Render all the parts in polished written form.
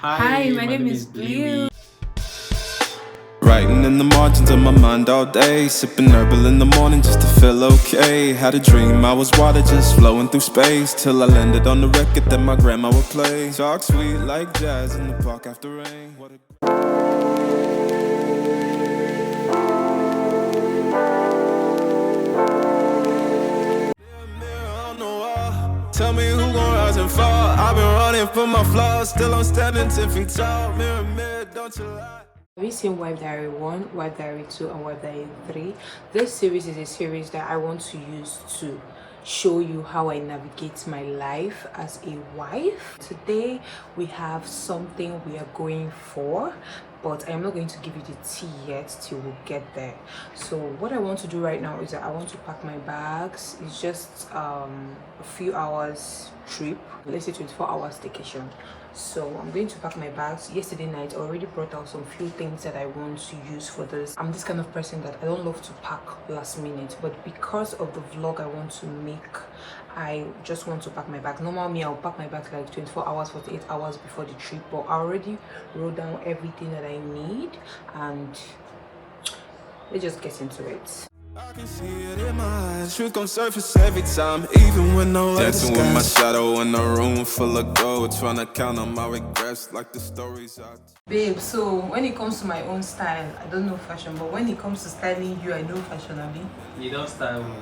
Hi, my name is Blue. Writing in the margins of my mind all day, sipping herbal in the morning just to feel okay. Had a dream I was water just flowing through space, till I landed on the record that my grandma would play. Talk sweet like jazz in the park after rain. Tell me who gon' rise and fall. I've been running for my flaws, still I'm standing 10 feet tall. Mirror, mirror, don't you lie. Have you seen Wife Diary 1, Wife Diary 2, and Wife Diary 3? This series is a series that I want to use to show you how I navigate my life as a wife. Today we have something we are going for, but I'm not going to give you the tea yet till we get there. So what I want to do right now is that I want to pack my bags. It's just a few hours trip, let's say 24 hours vacation. So I'm going to pack my bags. Yesterday night I already brought out some few things that I want to use for this. I'm this kind of person that I don't love to pack last minute, but because of the vlog I want to make, I just want to pack my bag. Normally I'll pack my bag like 24 hours 48 hours before the trip, but I already wrote down everything that I need, and let's just get into it. I can see it in my eyes, truth gon' surface every time, even when no other dancing with my shadow in a room full of gold, trying to count on my regrets like the stories I... Babe, so when it comes to my own style, I don't know fashion, but when it comes to styling you, I know fashion, Abi. You don't style me.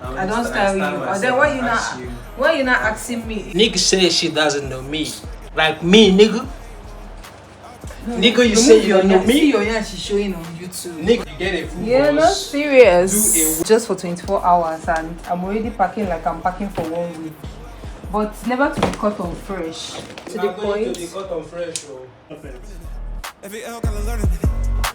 I don't style you. Or then why you not asking me? Nigga says she doesn't know me. Like me, nigga. Nigga, you Remove say you don't know See me. your yarn she's showing on YouTube. Nigga, you get it. Yeah, not serious. Just for 24 hours, and I'm already packing like I'm packing for 1 week. But never to be cut on fresh. To the point. To be cut on fresh, oh. Every L gotta learn it.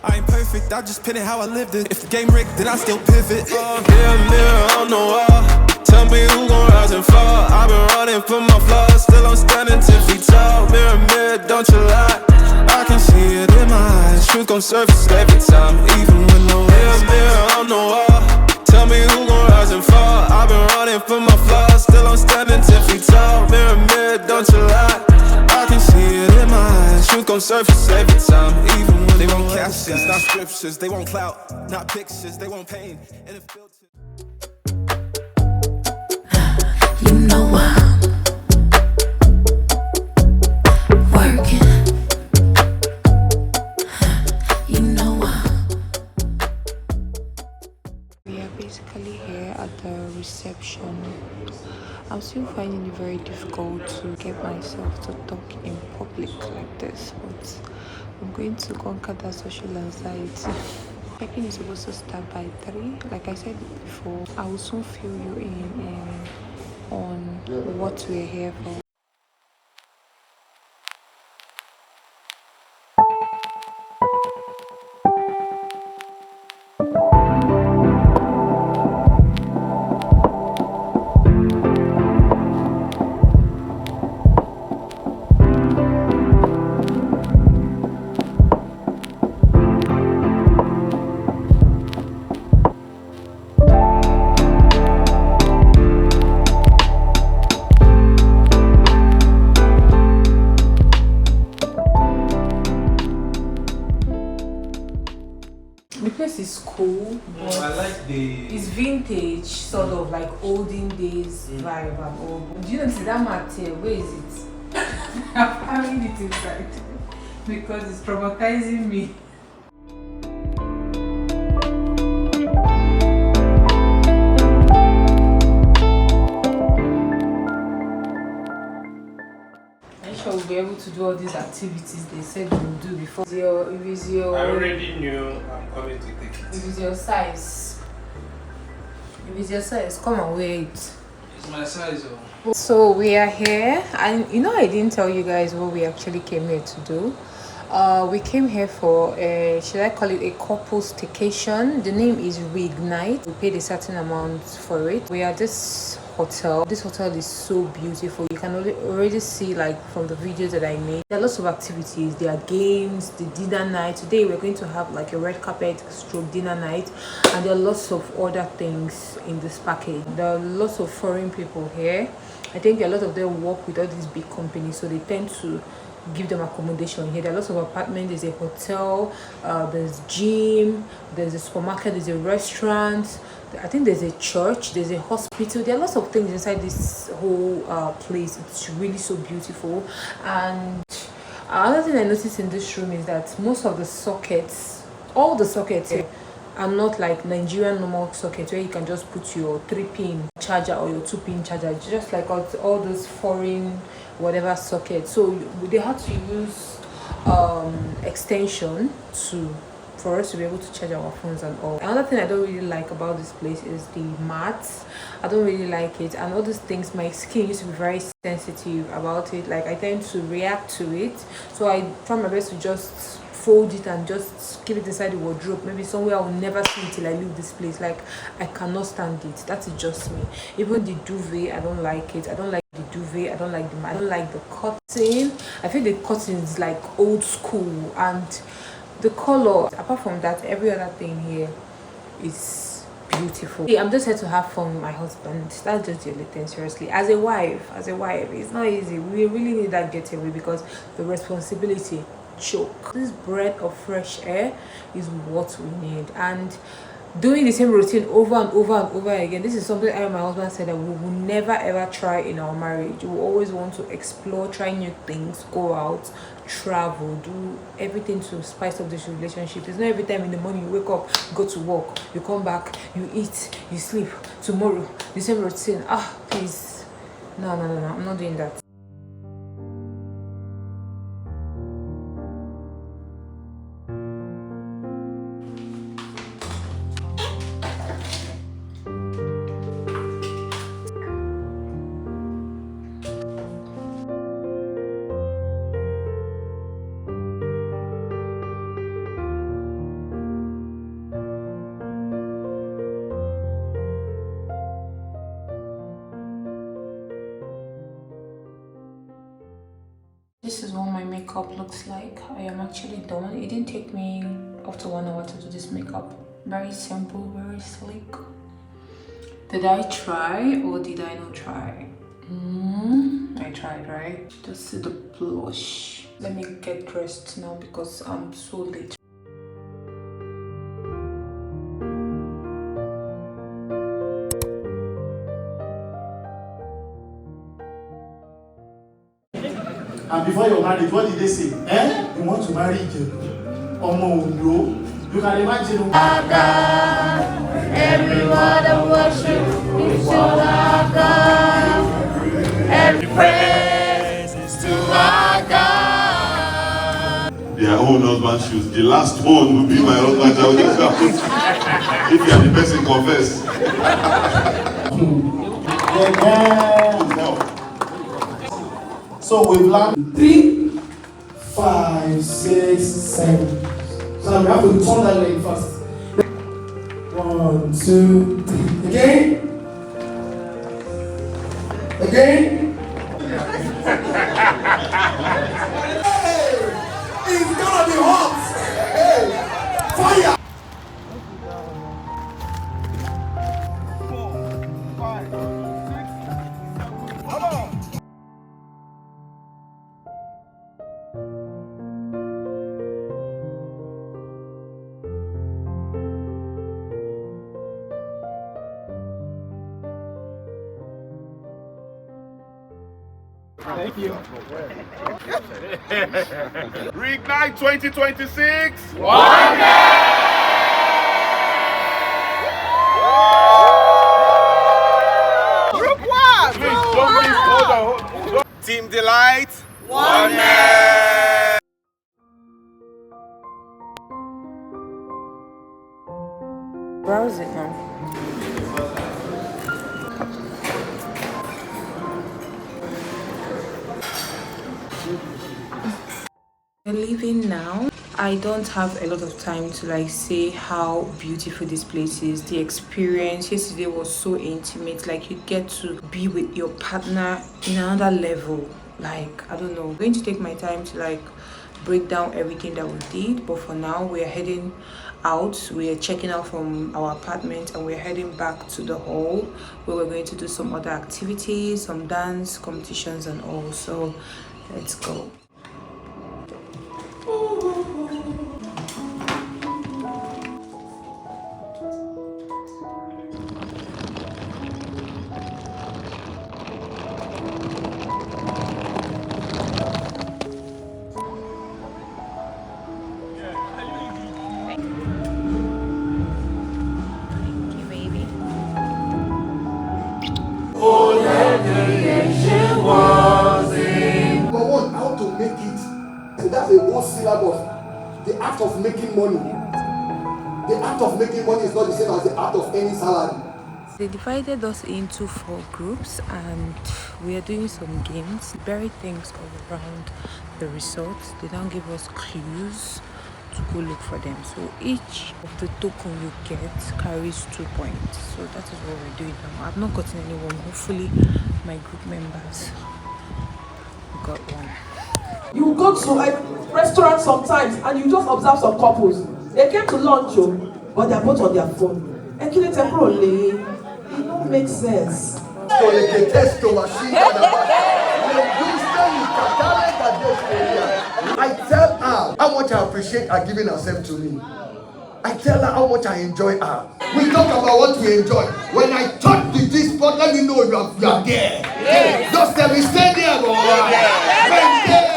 I ain't perfect, I just pin it how I lived it. If the game rigged, then I still pivot. Mirror on the wall. Tell me who gon' rise and fall. I've been running for my flaws, still I'm standing 10 feet tall. Mirror, mirror, don't you lie. I can see it in my eyes, truth gon' surface every time, even when no mirror on the wall. Tell me who gon' rise and fall. I've been running for my flaws, still I'm standing 10 feet tall. Mirror, mirror, don't you lie. I can see it in my eyes, truth gon' surface every time, even when they want captions, not scriptures. They want clout, not pictures. They want pain and a filter. You know I'm working. You know We are basically here at the reception. I'm still finding it very difficult to get myself to talk in public like this, but I'm going to conquer that social anxiety. Checking is supposed to start by 3. Like I said before, I will soon fill you in on what we're here for. The place is cool, but I like the... it's vintage, sort of like olden days vibe and all. Do you know that mat here? Where is it? I'm having it inside because it's traumatizing me. We'll be able to do all these activities they said we'll do before. I already knew I'm coming to take it. If it's your size, come and wear it. It's my size, oh. So we are here, and you know I didn't tell you guys what we actually came here to do. We came here for should I call it a couple staycation? The name is Reignite. We paid a certain amount for it. We are this hotel. This hotel is so beautiful. You can already see, like, from the videos that I made, there are lots of activities. There are games, the dinner night. Today we're going to have like a red carpet stroke dinner night, and there are lots of other things in this package. There are lots of foreign people here. I think a lot of them work with all these big companies, so they tend to give them accommodation here. There are lots of apartments, there's a hotel, there's gym, there's a supermarket, there's a restaurant, I think there's a church, there's a hospital. There are lots of things inside this whole place. It's really so beautiful. And another thing I noticed in this room is that most of the sockets, all the sockets here, are not like Nigerian normal sockets where you can just put your 3-pin charger or your 2-pin charger. It's just like all those foreign whatever sockets. So they had to use extension for us to be able to charge our phones and all. Another thing I don't really like about this place is the mats. I don't really like it, and all these things, my skin used to be very sensitive about it. Like, I tend to react to it, so I try my best to just fold it and just keep it inside the wardrobe, maybe somewhere I'll never see it till I leave this place. Like, I cannot stand it. That is just me. Even the duvet, I don't like it. I don't like the duvet, I don't like the mat, I don't like the curtain. I feel the curtain is like old school, and the color, apart from that, every other thing here is beautiful. I'm just here to have fun with my husband. That's just the only thing. Seriously, as a wife, it's not easy. We really need that getaway because the responsibility choke. This breath of fresh air is what we need, and doing the same routine over and over and over again, this is something I and my husband said that we will never ever try in our marriage. We always want to explore, try new things, go out, travel, do everything to spice up this relationship. It's not every time in the morning you wake up, go to work, you come back, you eat, you sleep, tomorrow the same routine. Please, no, I'm not doing that. This is what my makeup looks like. I am actually done. It didn't take me up to 1 hour to do this makeup. Very simple, very sleek. Did I try or did I not try? I tried, right? Just see the blush. Let me get dressed now because I'm so late. And before you're married, what did they say? You want to marry Ijebu? Omo, you can imagine. Everyone that worship is your God. Every praise is to our God. Their own husband's shoes. The last one will be my husband's. I will just have to, if you are the person, confess. So we've learned 3, 5, 6, 7. So we have to turn that leg first. 1, 2, 3. Again. Again. Hey, it's gonna be hot. Hey, fire. 4, 5, 6. Come on. Thank you. Reignite 2026. One Group 1. Please, hold on. Team Delight. Oneness. Browse it now. We're leaving now. I don't have a lot of time to like say how beautiful this place is. The experience yesterday was so intimate. Like, you get to be with your partner in another level. Like, I don't know, I'm going to take my time to like break down everything that we did, but for now we're heading out. We're checking out from our apartment and we're heading back to the hall where we're going to do some other activities, some dance competitions and all. So let's go. That's a whole syllabus. The act of making money. The act of making money is not the same as the act of earning salary. They divided us into 4 groups and we are doing some games, buried things all around the resort. They don't give us clues to go look for them. So each of the token you get carries 2 points. So that is what we're doing now. I've not gotten anyone. Hopefully my group members got one. You go to a restaurant sometimes and you just observe some couples. They came to lunch, but they're both on their phone. And kill it temporarily. It don't make sense. I tell her how much I appreciate her giving herself to me. I tell her how much I enjoy her. We talk about what we enjoy. When I touch the G-spot, let me know you are there. Yes. Just tell me, stay there, boy. Maintain.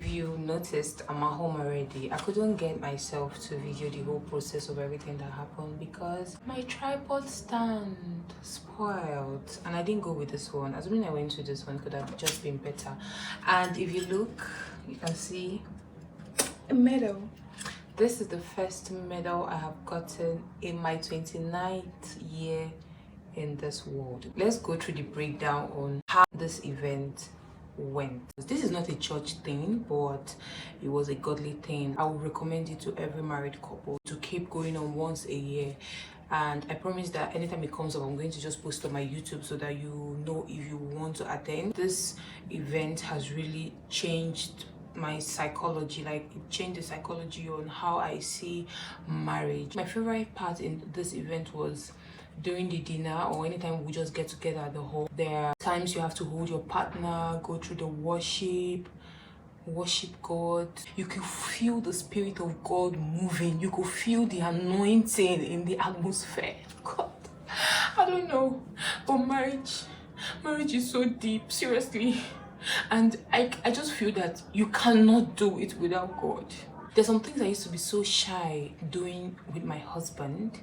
You know, noticed I'm at home already. I couldn't get myself to video the whole process of everything that happened because my tripod stand spoiled and I didn't go with this one. Assuming I went with this one, could have just been better. And if you look, you can see a medal. This is the first medal I have gotten in my 29th year in this world. Let's go through the breakdown on how this event went. This is not a church thing, but it was a godly thing. I would recommend it to every married couple to keep going on once a year. And I promise that anytime it comes up, I'm going to just post on my YouTube so that you know if you want to attend. This event has really changed my psychology, like it changed the psychology on how I see marriage. My favorite part in this event was during the dinner or anytime we just get together at the hall. There are times you have to hold your partner, go through the worship God. You can feel the spirit of God moving. You could feel the anointing in the atmosphere. God, I don't know, but marriage is so deep, seriously. And I just feel that you cannot do it without God. There's some things I used to be so shy doing with my husband,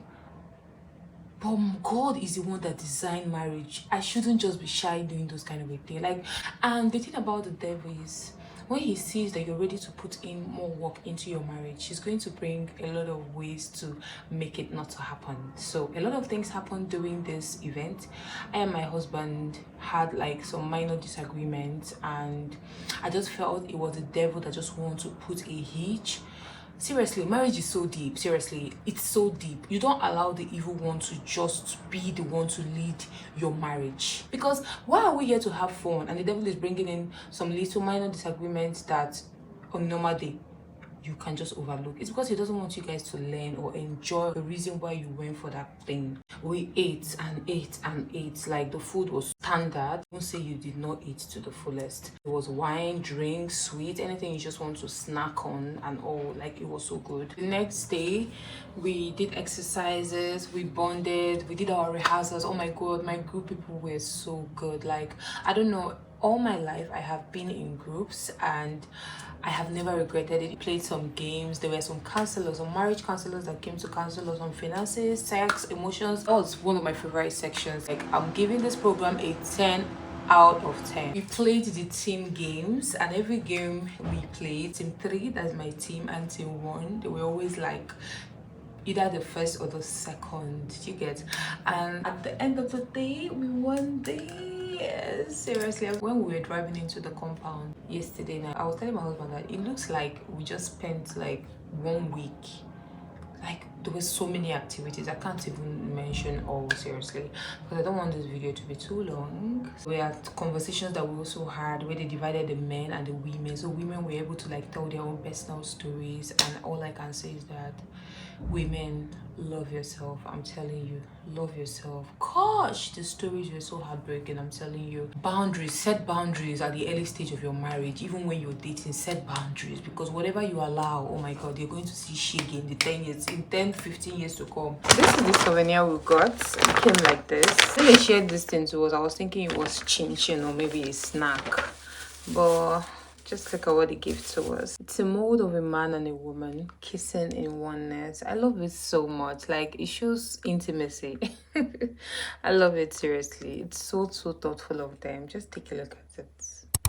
but God is the one that designed marriage. I shouldn't just be shy doing those kind of things. Like, and the thing about the devil is, when he sees that you're ready to put in more work into your marriage, he's going to bring a lot of ways to make it not to happen. So a lot of things happened during this event. I and my husband had like some minor disagreements, and I just felt it was the devil that just wanted to put a hitch. Seriously, marriage is so deep. Seriously, it's so deep. You don't allow the evil one to just be the one to lead your marriage. Because why are we here to have fun and the devil is bringing in some little minor disagreements that on a normal day you can just overlook? It's because he doesn't want you guys to learn or enjoy the reason why you went for that thing. We ate and ate and ate. Like, the food was standard. Don't say you did not eat to the fullest. It was wine, drinks, sweet, anything you just want to snack on and all. Like, it was so good. The next day we did exercises, we bonded, we did our rehearsals. Oh my god, my group people were so good. Like, I don't know, all my life I have been in groups and I have never regretted it. Played some games. There were some counselors, some marriage counselors that came to counsel us on finances, sex, emotions. That was one of my favorite sections. Like, I'm giving this program a 10 out of 10. We played the team games, and every game we played, team 3, that's my team, and team 1, they were always like either the first or the second, you get. And at the end of the day, we won the... Yes, seriously. When we were driving into the compound yesterday night, I was telling my husband that it looks like we just spent like 1 week. Like, there were so many activities. I can't even mention all, seriously, because I don't want this video to be too long. We had conversations that we also had where they divided the men and the women. So women were able to like tell their own personal stories, and all I can say is that women, love yourself. I'm telling you, love yourself. Gosh, the stories were so heartbreaking. I'm telling you. Boundaries, set boundaries at the early stage of your marriage. Even when you're dating, set boundaries, because whatever you allow, oh my god, you're going to see shit in the 10 years. In 10 10, 15 years to come. This is the souvenir we got. It came like this. When they shared this thing to us, I was thinking it was chin chin or maybe a snack. But just look at what they gave to us. It's a mold of a man and a woman kissing in oneness. I love it so much. Like, it shows intimacy. I love it, seriously. It's so thoughtful of them. Just take a look at it.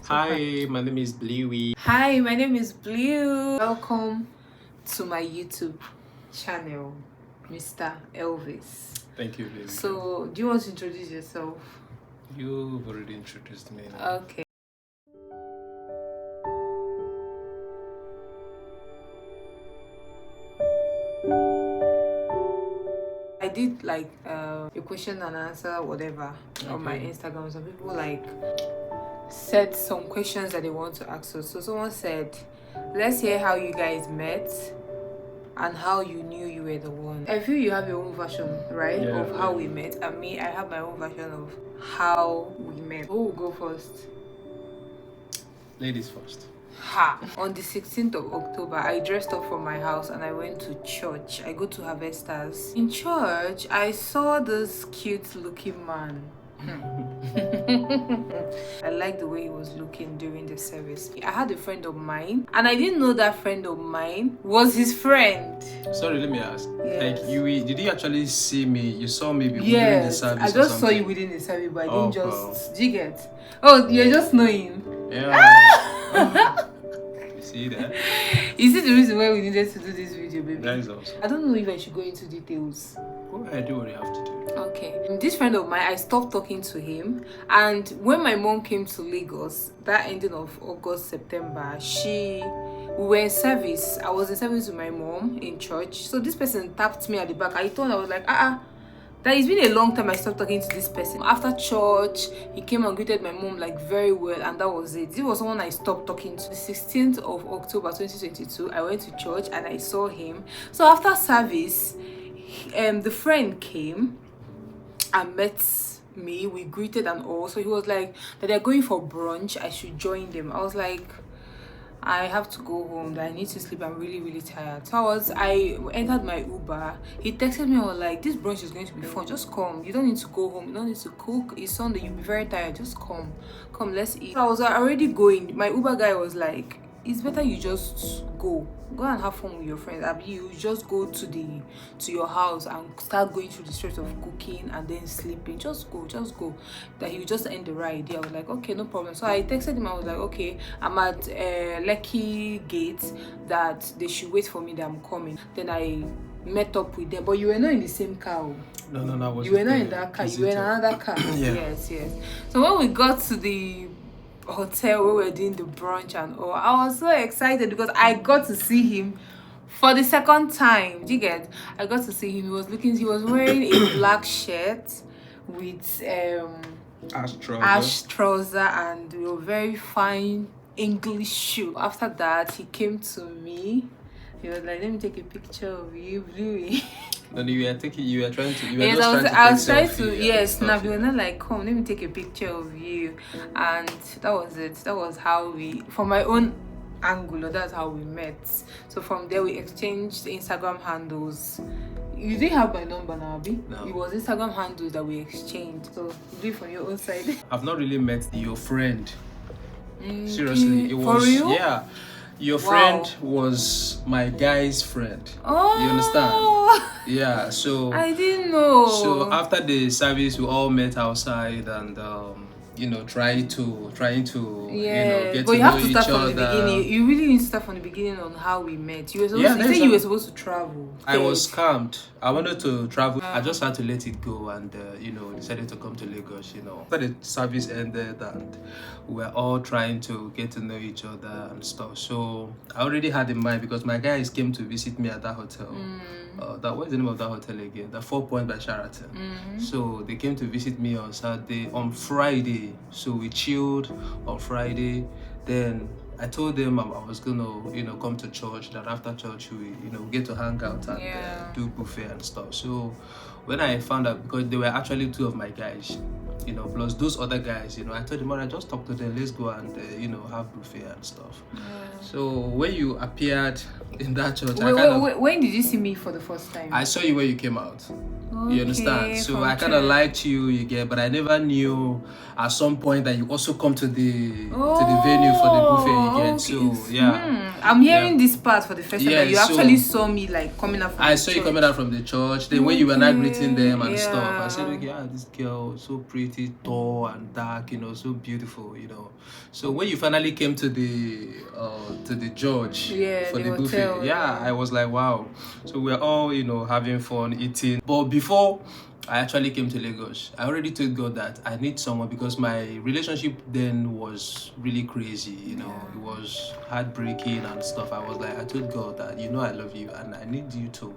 Hi, my name is Bluey. Hi, my name is Blue. Welcome to my YouTube channel, Mr. Elvis. Thank you, baby. So, do you want to introduce yourself? You've already introduced me. Okay. I did like a question and answer, whatever, on my Instagram. Some people like said some questions that they want to ask us. So someone said, let's hear how you guys met and how you knew you were the one. I feel you have your own version, right, of how we met, and me, I have my own version of how we met. Who will go first? Ladies first. On the 16th of October, I dressed up from my house and I went to church. I go to Harvesters. In church, I saw this cute looking man. I liked the way he was looking during the service. I had a friend of mine and I didn't know that friend of mine was his friend. Sorry, let me ask. Yes. Like, did you actually see me? You saw me within the Yes, service? I just saw you within the service, but I didn't Oh, just. Do you get? Oh, you're just knowing. Yeah. You see that? Is it the reason why we needed to do this video, baby? That is awesome. I don't know if I should go into details. Go ahead, do what you have to do. Okay. This friend of mine, I stopped talking to him, and when my mom came to Lagos, that ending of August, September, we were in service. I was in service with my mom in church. So this person tapped me at the back. I thought, I was like, that it's been a long time I stopped talking to this person. After church, he came and greeted my mom like very well, and that was it. This was someone I stopped talking to. The 16th of October 2022, I went to church and I saw him. So after service, the friend came and met me. We greeted and all. So he was like that they're going for brunch, I should join them. I was like, I have to go home, that I need to sleep, I'm really tired. So I entered my Uber. He texted me, I was like, this brunch is going to be fun, just come, you don't need to go home, you don't need to cook, it's Sunday, you'll be very tired, just come, let's eat. So I was already going. My Uber guy was like, it's better you just go and have fun with your friends. You just go to your house and start going through the stress of cooking and then sleeping. Just go. That he would just end the ride. I was like, okay, no problem. So I texted him. I was like, okay, I'm at Lekki Gate, that they should wait for me, that I'm coming. Then I met up with them, but you were not in the same car. No, you were not in that car. You were in another car. Yes. So when we got to the hotel where we were doing the brunch and all, I was so excited because I got to see him for the second time. Do you get? I got to see him. He was wearing a black shirt with ash trouser and very fine English shoe. After that, he came to me. He was like, let me take a picture of you, Bluey. No, you were trying to. You was trying to snap. You were not like, come, let me take a picture of you, and that was it. That was how from my own angle, that's how we met. So from there, we exchanged Instagram handles. You didn't have my number now, Abi? No. It was Instagram handles that we exchanged. So do it from your own side. I've not really met your friend. Seriously, it was. For real? Yeah. Your friend was my guy's friend. Oh, you understand? Yeah, so I didn't know. So after the service, we all met outside and trying to get to know each other. But you have to start from the beginning. You really need to start from the beginning on how we met. You were supposed to travel. I was scammed. I wanted to travel. I just had to let it go and decided to come to Lagos. After the service ended and we were all trying to get to know each other and stuff. So I already had in mind, because my guys came to visit me at that hotel. What's the name of that hotel again? The 4 Point by Sheraton. So they came to visit me on on Friday. So we chilled on Friday. Then I told them I was gonna come to church, that after church we get to hang out and do buffet and stuff. So when I found out, because they were actually two of my guys, you know, plus those other guys, you know, I told him, I just talk to them, let's go and you know, have buffet and stuff. So when you appeared in that church, when did you see me for the first time? I saw you when you came out. Okay, you understand? So I kind of liked you, but I never knew at some point that you also come to the venue for the buffet again. So yeah, I'm hearing this part for the first time. Yeah, That you actually saw me like coming out from I the saw church. you coming out from the church. Then when you were not greeting them and stuff, I said, okay, this girl so pretty, tall and dark, you know, so beautiful, you know. So when you finally came to the judge for the buffet, I was like, wow. So we're all, you know, having fun eating. But before I actually came to Lagos, I already told God that I need someone, because my relationship then was really crazy, you know, it was heartbreaking and stuff. I told God that, you know, I love you and I need you to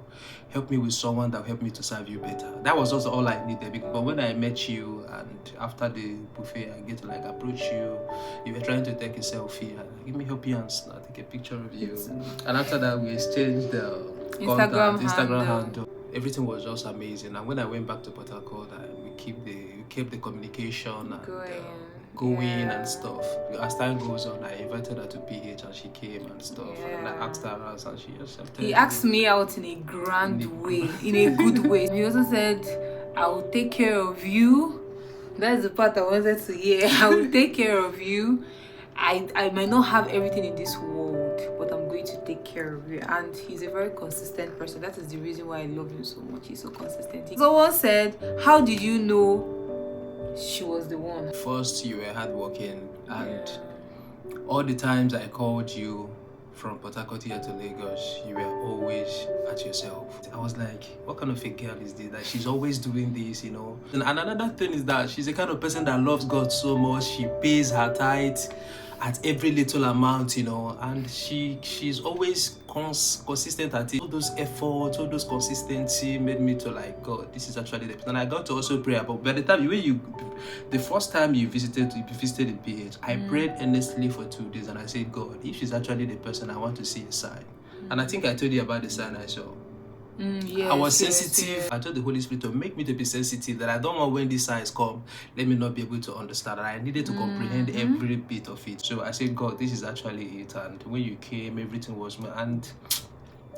help me with someone that will help me to serve you better. That was also all I needed. But when I met you and after the buffet, I get to like approach you, you were trying to take a selfie and give me help you and take a picture of you. And after that, we exchanged the Instagram handle. Everything was just amazing. And when I went back to Port Harcourt, we kept the communication and going and stuff. As time goes on, I invited her to PH and she came and stuff. And I asked her out and she accepted. He asked me out in a grand way, in a good way. He also said, I will take care of you. That's the part I wanted to hear. I will take care of you. I might not have everything in this world, but I'm going to take care of you. And he's a very consistent person. That is the reason why I love him so much. He's so consistent. Someone said, how did you know she was the one? First, you were hardworking, and all the times I called you from Port Harcourt here to Lagos, you were always at yourself. I was like, what kind of a girl is this? That she's always doing this, you know? And another thing is that she's the kind of person that loves God so much. She pays her tithe at every little amount, you know, and she's always consistent at it. All those efforts, all those consistency made me to like, God, this is actually the person. And I got to also pray about. By the time the first time you visited the PH, I prayed earnestly for 2 days, and I said, God, if she's actually the person, I want to see a sign. And I think I told you about the sign I saw. I was sensitive. I told the Holy Spirit to make me to be sensitive, that I don't want when these signs come, let me not be able to understand. I needed to comprehend every bit of it. So I said, God, this is actually it. And when you came, everything was, and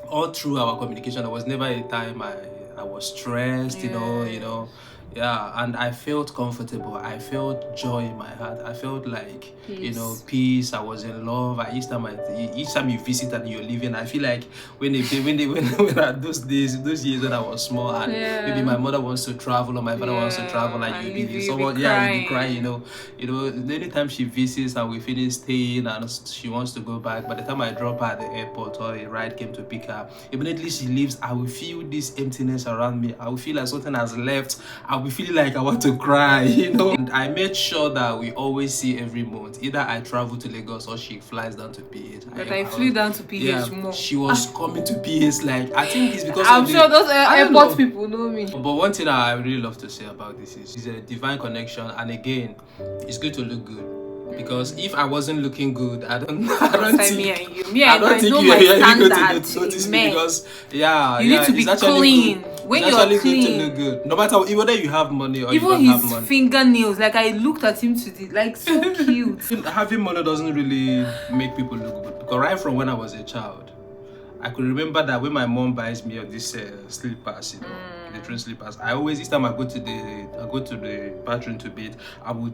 all through our communication, there was never a time I was stressed, you know. Yeah, and I felt comfortable. I felt joy in my heart. I felt like, you know, peace. I was in love. Each time you visit and you're leaving, I feel like when those years when I was small, and maybe my mother wants to travel or my father wants to travel, and you'll be crying, you know. Anytime she visits and we finish staying and she wants to go back, by the time I drop her at the airport or a ride came to pick her, immediately she leaves, I will feel this emptiness around me. I will feel like something has left. I will feel like I want to cry, you know. And I made sure that we always see every month. Either I travel to Lagos or she flies down to PH. But I flew down to PH more. She was coming to PH, like, I think it's because I'm sure those airport people know me. But one thing I really love to say about this is it's a divine connection, and again, it's good to look good. Because if I wasn't looking good, I don't think you are going to notice me, because you need to be clean. When you're clean, good to look good. No matter whether you have money or even you don't have money. his fingernails, like I looked at him today, like so cute. Having money doesn't really make people look good, because right from when I was a child, I could remember that when my mom buys me these slippers, you know, the train slippers, I always, each time I go to the bathroom to bathe, I will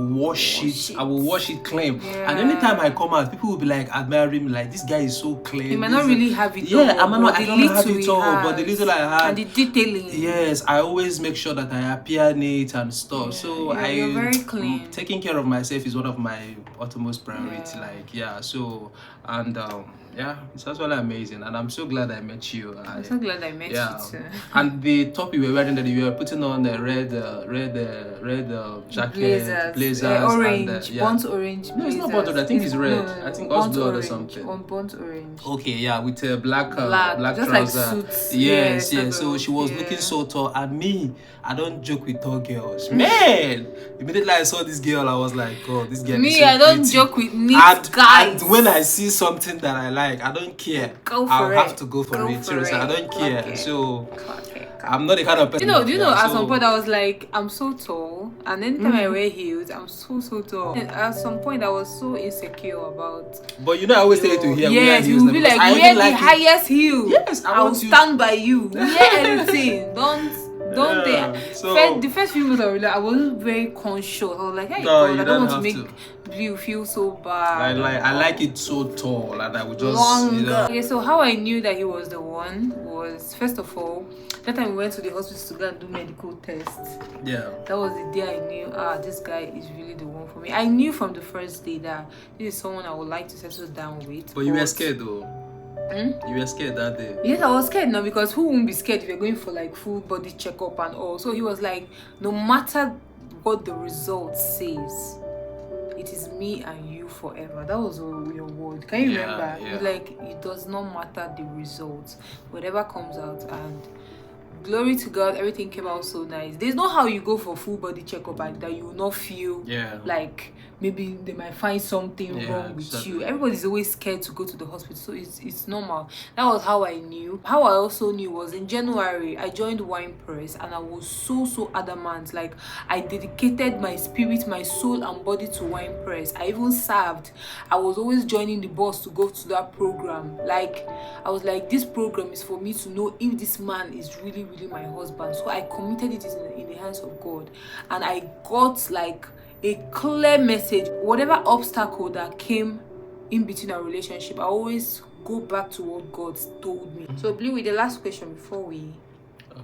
wash it. I will wash it clean. And anytime I come out, people will be like admiring me, like, this guy is so clean. He might not really have it all. I don't have it all, but the little I have. And the detailing. Yes, I always make sure that I appear neat and stuff. So you're very clean. Taking care of myself is one of my utmost priority. It's actually amazing, and I'm so glad I met you. I'm so glad I met you too. And the top you were wearing, that you were putting on the red jacket, blazers, orange, burnt orange. No, it's not burnt orange. I think it's red. I think it's blood or something. Burnt orange. Okay, with a black just trouser. Like suits. Yes. So she was looking so tall, and me, I don't joke with tall girls. Man, immediately I saw this girl, I was like, God, this girl is so I don't pretty. joke with neat guys. And when I see something that I like, I don't care. I'll have to go for it. Seriously, I don't care. So I'm not the kind of person. Do you know, at some point I was like, I'm so tall, and anytime I wear heels, I'm so tall. And at some point I was so insecure about. But I always tell you to hear. Yes, you will be like, wear the highest heel. Yes, I will stand by you. Wear anything. Don't dare. So The first few months I wasn't very conscious. I was like, hey, No, God, you I don't don't want to have make you feel so bad. I like it so tall, and I would just Longer. Okay, so how I knew that he was the one was, first of all, that time we went to the hospital to go and do medical tests. Yeah. That was the day I knew, this guy is really the one for me. I knew from the first day that this is someone I would like to settle down with. But you were scared though. You were scared that day. Yes, I was scared now, because who won't be scared if you're going for like full body checkup and all? So he was like, no matter what the result says, it is me and you forever. That was your word. Can you remember? Yeah. He's like, it does not matter the results, whatever comes out. And glory to God, everything came out so nice. There's no how you go for full body checkup and that you will not feel like maybe they might find something wrong with you. Everybody's always scared to go to the hospital, so it's normal. That was how I knew. How I also knew was in January I joined Wine Press, and I was so adamant. Like, I dedicated my spirit, my soul and body to Wine Press. I even served. I was always joining the bus to go to that program. Like, I was like, this program is for me to know if this man is really my husband. So I committed it in the hands of God, and I got like a clear message. Whatever obstacle that came in between our relationship, I always go back to what God told me. So Blue, with the last question before we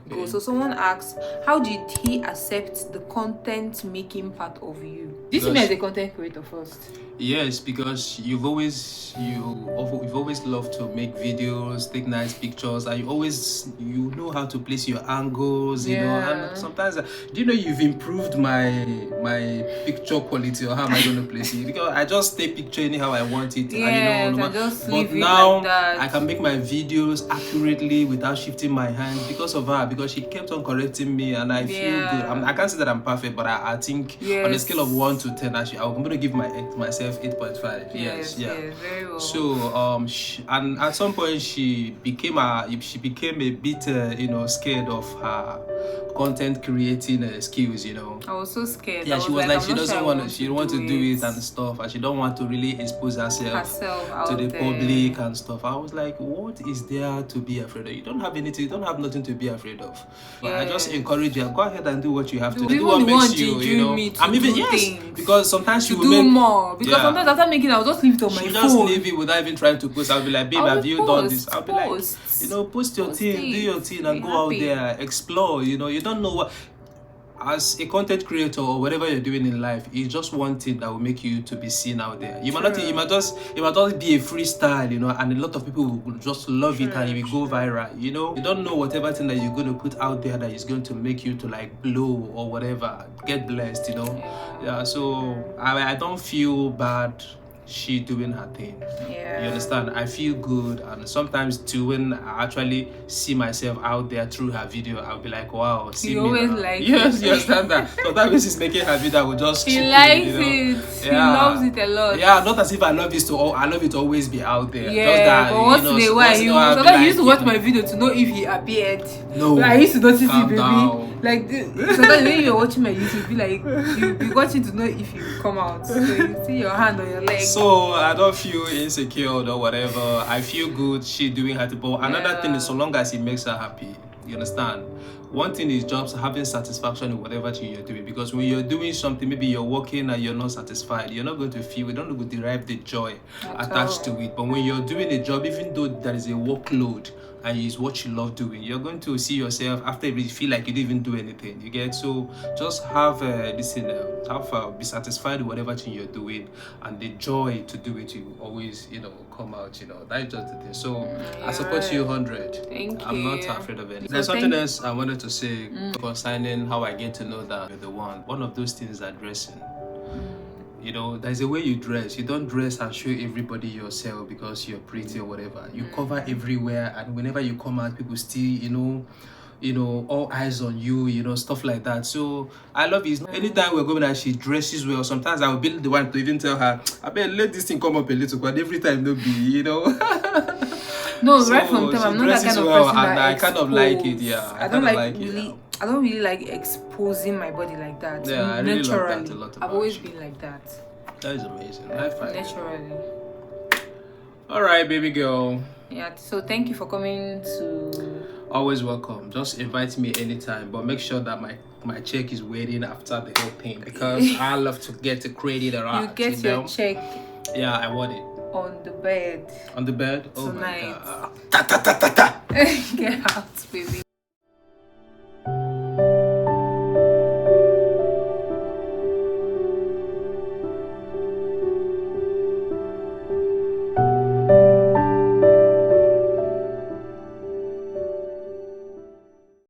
go. So someone asks, how did he accept the content making part of you? Do you see me as a content creator first? Yes, because you've always loved to make videos, take nice pictures, and you know how to place your angles, you know. And sometimes, do you know you've improved my picture quality, or how am I going to place it? Because I just take picture anyhow I want it, and but now like I can make my videos accurately without shifting my hand because of her, because she kept on correcting me, and I feel good. I can't say that I'm perfect, but I think on a scale of 1 to 10, actually, I'm going to give myself 8.5. Yes, very well. So and at some point she became a bit scared of her content creating skills, I was so scared. Yeah, she was like she doesn't want to do it and stuff, and she don't want to really expose herself to the public and stuff. I was like, what is there to be afraid of? You don't have anything, you don't have nothing to be afraid of. But I just encourage you, go ahead and do what you have to do what makes you, I'm even because sometimes you will do more, because sometimes after making I will just leave it on my phone. Just leave it without even trying to post. I'll be like, babe, have you done this? I'll be like, post your thing, do your thing, and go out there, explore. You don't know what. As a content creator or whatever you're doing in life, it's just one thing that will make you to be seen out there. You might just be a freestyle, and a lot of people will just love it and it will go viral. You don't know whatever thing that you're going to put out there that is going to make you to like blow or whatever, get blessed. So I don't feel bad she doing her thing. You understand? I feel good, and sometimes too when I actually see myself out there through her video, I'll be like, wow, see you me always now. like Yes, you understand that. So that means she's making her video, I will just she likes it. She loves it a lot. Yeah, not as if I love it to always be out there. Yeah, just that, but once in a while you used to watch my video to know if he appeared. No, I used to notice it, baby. Down. Like sometimes when you're watching my YouTube, you'll be watching to know if you come out. So you see your hand on your leg. So I don't feel insecure or whatever. I feel good. She doing her thing. But another thing is, so long as it makes her happy. You understand? One thing is just having satisfaction in whatever thing you're doing. Because when you're doing something, maybe you're working and you're not satisfied, you're not going to feel, you don't going to derive the joy attached to it. But when you're doing a job, even though there is a workload, and it's what you love doing, you're going to see yourself after you feel like you didn't even do anything. You get? So just have be satisfied with whatever thing you're doing, and the joy to do it will always come out. That's just the thing. So I support you 100. Thank you. I'm not afraid of anything. There's something else I wanted to say concerning how I get to know that you're the one. One of those things are dressing. There's a way you dress. You don't dress and show everybody yourself because you're pretty or whatever. You cover everywhere, and whenever you come out, people still, all eyes on you, stuff like that. So I love it. Anytime we're going and she dresses well, sometimes I will be the one to even tell her, I better let this thing come up a little, but every time no be, No, So right from time, she I'm not that dresses kind of well, person and that I kind of like it. expose. Yeah, I don't kinda like it, really. yeah. I don't really like exposing my body like that. Yeah, I really love naturally. that a lot I've about always you. been like that. That is amazing. I find it. Naturally. All right, baby girl. Yeah. So thank you for coming to. Always welcome. Just invite me anytime, but make sure that my check is waiting after the whole thing, because I love to get the credit around. You get your check Yeah, I want it on the bed on the bed. Oh tonight. my god. Get out, baby.